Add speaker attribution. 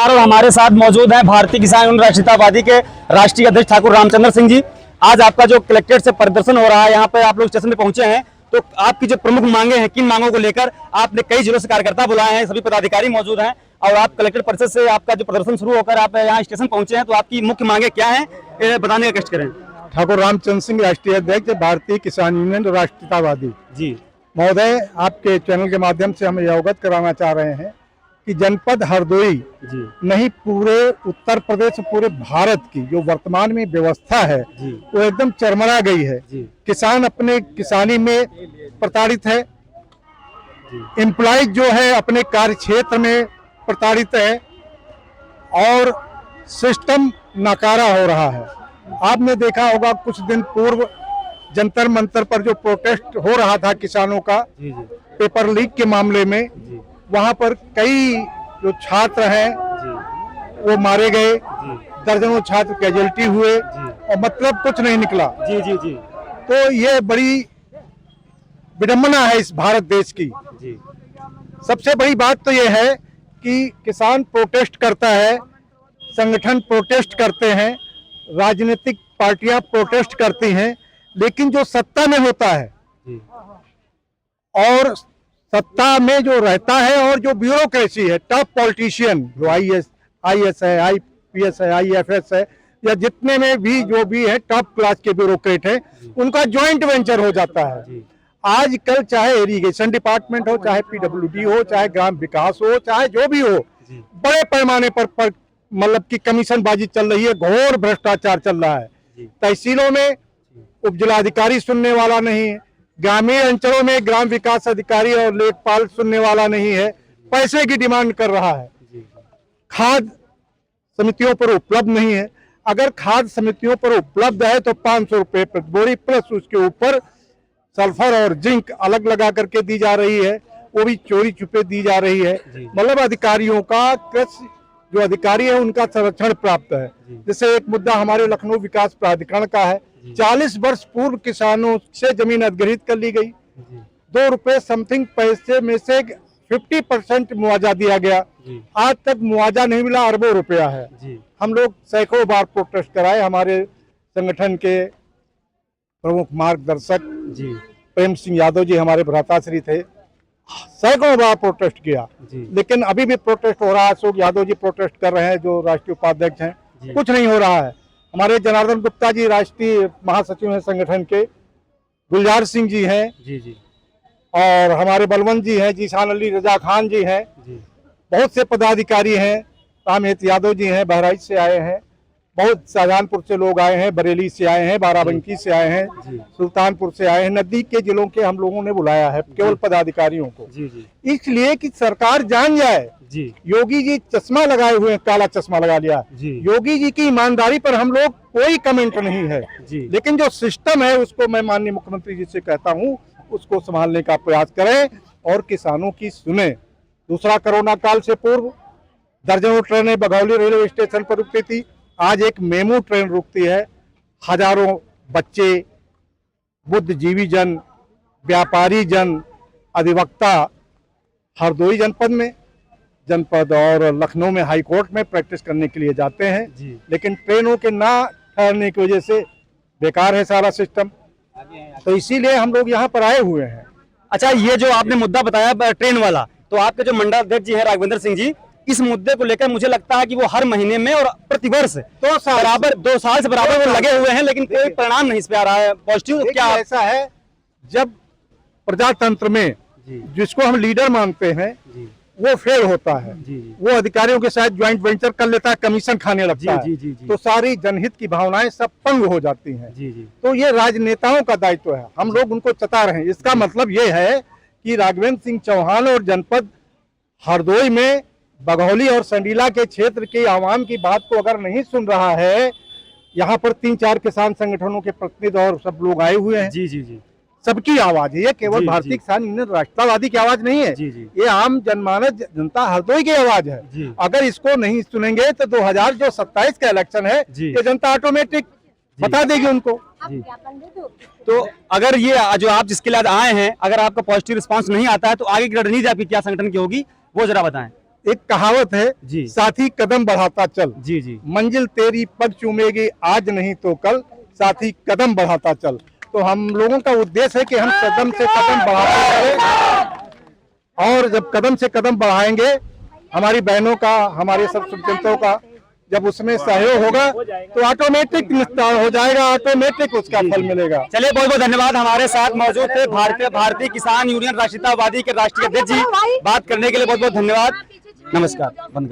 Speaker 1: नमस्कार। और हमारे साथ मौजूद हैं भारतीय किसान यूनियन राष्ट्रीयतावादी के राष्ट्रीय अध्यक्ष ठाकुर रामचंद्र सिंह जी। आज आपका जो कलेक्ट्रेट से प्रदर्शन हो रहा है, यहाँ पे आप लोग स्टेशन पे पहुंचे हैं, तो आपकी जो प्रमुख मांगे हैं, किन मांगों को लेकर आपने कई जिलों से कार्यकर्ता बुलाए हैं, सभी पदाधिकारी मौजूद हैं और आप कलेक्ट्रेट परिसर से आपका जो प्रदर्शन शुरू होकर आप यहाँ स्टेशन पहुंचे हैं, तो आपकी मुख्य मांगे क्या है, बताने का कष्ट करें।
Speaker 2: ठाकुर रामचंद्र सिंह, राष्ट्रीय अध्यक्ष भारतीय किसान यूनियन राष्ट्रीयतावादी
Speaker 1: जी
Speaker 2: महोदय, आपके चैनल के माध्यम से हम अवगत कराना चाह रहे हैं कि जनपद हरदोई नहीं पूरे उत्तर प्रदेश, पूरे भारत की जो वर्तमान में व्यवस्था है वो एकदम चरमरा गई है। किसान अपने किसानी में प्रताड़ित है, एम्प्लॉय जो है अपने कार्य क्षेत्र में प्रताड़ित है और सिस्टम नाकारा हो रहा है। आपने देखा होगा कुछ दिन पूर्व जंतर मंतर पर जो प्रोटेस्ट हो रहा था किसानों का पेपर लीक के मामले में, वहां पर कई जो छात्र हैं वो मारे गए, दर्जनों छात्र कैजुअल्टी हुए और मतलब कुछ नहीं निकला। तो ये बड़ी विडंबना है इस भारत देश की। सबसे बड़ी बात तो ये है कि किसान प्रोटेस्ट करता है, संगठन प्रोटेस्ट करते हैं, राजनीतिक पार्टियां प्रोटेस्ट करती हैं, लेकिन जो सत्ता में होता है और सत्ता में जो रहता है और जो ब्यूरोक्रेसी है, टॉप पॉलिटिशियन जो IAS है, IPS है, IFS है या जितने में भी जो भी है टॉप क्लास के ब्यूरोक्रेट है, उनका जॉइंट वेंचर हो जाता है। आजकल चाहे इरिगेशन डिपार्टमेंट हो, चाहे PWD हो, चाहे ग्राम विकास हो, चाहे जो भी हो, बड़े पैमाने पर मतलब की कमीशनबाजी चल रही है, घोर भ्रष्टाचार चल रहा है। तहसीलों में उपजिलाधिकारी सुनने वाला नहीं है, ग्रामीण अंचलों में ग्राम विकास अधिकारी और लेखपाल सुनने वाला नहीं है, पैसे की डिमांड कर रहा है। खाद समितियों पर उपलब्ध नहीं है, अगर खाद समितियों पर उपलब्ध है तो 500 रुपए प्रति बोरी प्लस उसके ऊपर सल्फर और जिंक अलग लगा करके दी जा रही है, वो भी चोरी छुपे दी जा रही है। मतलब अधिकारियों का, कृषि जो अधिकारी है उनका संरक्षण प्राप्त है। जैसे एक मुद्दा हमारे लखनऊ विकास प्राधिकरण का है, 40 वर्ष पूर्व किसानों से जमीन अधिग्रहित कर ली गई, 2 रुपए समथिंग पैसे में से 50% मुआवजा दिया गया, आज तक मुआवजा नहीं मिला, अरबों रुपया है। हम लोग सैकड़ों बार प्रोटेस्ट कराए, हमारे संगठन के प्रमुख मार्गदर्शक प्रेम सिंह यादव जी हमारे भ्राताश्री थे, सैकड़ों बार प्रोटेस्ट किया, लेकिन अभी भी प्रोटेस्ट हो रहा है। अशोक यादव जी प्रोटेस्ट कर रहे हैं जो राष्ट्रीय उपाध्यक्ष हैं, कुछ नहीं हो रहा है। हमारे जनार्दन गुप्ता जी राष्ट्रीय महासचिव हैं संगठन के, गुलजार सिंह जी हैं और हमारे बलवंत जी हैं, जीशान अली, रजा खान जी हैं, बहुत से पदाधिकारी हैं, रामहेत यादव जी हैं, बहराइच से आए हैं, बहुत शाहजहानपुर से लोग आए हैं, बरेली से आए हैं, बाराबंकी से आए हैं, सुल्तानपुर से आए हैं, नजदीक के जिलों के हम लोगों ने बुलाया है केवल पदाधिकारियों को, इसलिए कि सरकार जान जाए। योगी जी चश्मा लगाए हुए हैं, काला चश्मा लगा लिया। योगी जी की ईमानदारी पर हम लोग कोई कमेंट नहीं है, लेकिन जो सिस्टम है उसको मैं माननीय मुख्यमंत्री जी से कहता हूँ उसको संभालने का प्रयास करें और किसानों की सुने। दूसरा, कोरोना काल से पूर्व दर्जनों ट्रेनें बघौली रेलवे स्टेशन पर रुकती थी, आज एक मेमू ट्रेन रुकती है। हजारों बच्चे, बुद्धिजीवी जन, व्यापारी जन, अधिवक्ता हरदोई जनपद और लखनऊ में हाई कोर्ट में प्रैक्टिस करने के लिए जाते हैं, लेकिन ट्रेनों के ना ठहरने की वजह से बेकार है सारा सिस्टम, तो इसीलिए हम लोग यहाँ पर आए हुए हैं।
Speaker 1: अच्छा, ये जो आपने मुद्दा बताया ट्रेन वाला, तो आपके जो मंडल अध्यक्ष जी है राघवेंद्र सिंह जी, इस मुद्दे को लेकर मुझे लगता है कि वो हर महीने में और प्रतिवर्ष 2 साल से बराबर वो लगे हुए हैं, लेकिन कोई परिणाम नहीं इस पे आ रहा है पॉजिटिव।
Speaker 2: क्या ऐसा है, जब प्रजातंत्र में जिसको हम लीडर मानते हैं वो फेल होता है, वो अधिकारियों के साथ ज्वाइंट वेंचर कर लेता है, कमीशन खाने लगता है, तो सारी जनहित की भावनाएं सब पंग हो जाती हैं। तो ये राजनेताओं का दायित्व है, हम लोग उनको चता रहे हैं। इसका मतलब ये है कि राघवेंद्र सिंह चौहान और जनपद हरदोई में बघौली और संडीला के क्षेत्र की आवाम की बात को अगर नहीं सुन रहा है, यहाँ पर 3-4 किसान संगठनों के प्रतिनिधि और सब लोग आए हुए हैं, सबकी आवाज है, ये केवल भारतीय किसान यूनियन राष्ट्रवादी की आवाज नहीं है, ये आम जनमानस जनता हरदोई की आवाज है। अगर इसको नहीं सुनेंगे तो 2027 का इलेक्शन है, ये जनता ऑटोमेटिक बता देगी उनको।
Speaker 1: तो अगर ये जो आप जिसके लिए आए हैं, अगर आपका पॉजिटिव रिस्पांस नहीं आता है तो आगे की रणनीति आपकी क्या संगठन की होगी, वो जरा बताएं।
Speaker 2: एक कहावत है,
Speaker 1: जी।
Speaker 2: साथी कदम बढ़ाता चल,
Speaker 1: जी जी
Speaker 2: मंजिल तेरी पग चूमेगी आज नहीं तो कल, साथी कदम बढ़ाता चल। तो हम लोगों का उद्देश्य है कि हम कदम से कदम बढ़ाते चले, और जब कदम से कदम बढ़ाएंगे हमारी बहनों का, हमारे सब शुभचिंतकों का जब उसमें सहयोग होगा तो ऑटोमेटिक निस्तार हो जाएगा, ऑटोमेटिक उसका फल मिलेगा।
Speaker 1: चलिए, बहुत बहुत धन्यवाद। हमारे साथ मौजूद थे भारतीय किसान यूनियन राष्ट्रीयतावादी के राष्ट्रीय अध्यक्ष जी। बात करने के लिए बहुत बहुत धन्यवाद। नमस्कार। बंद करो।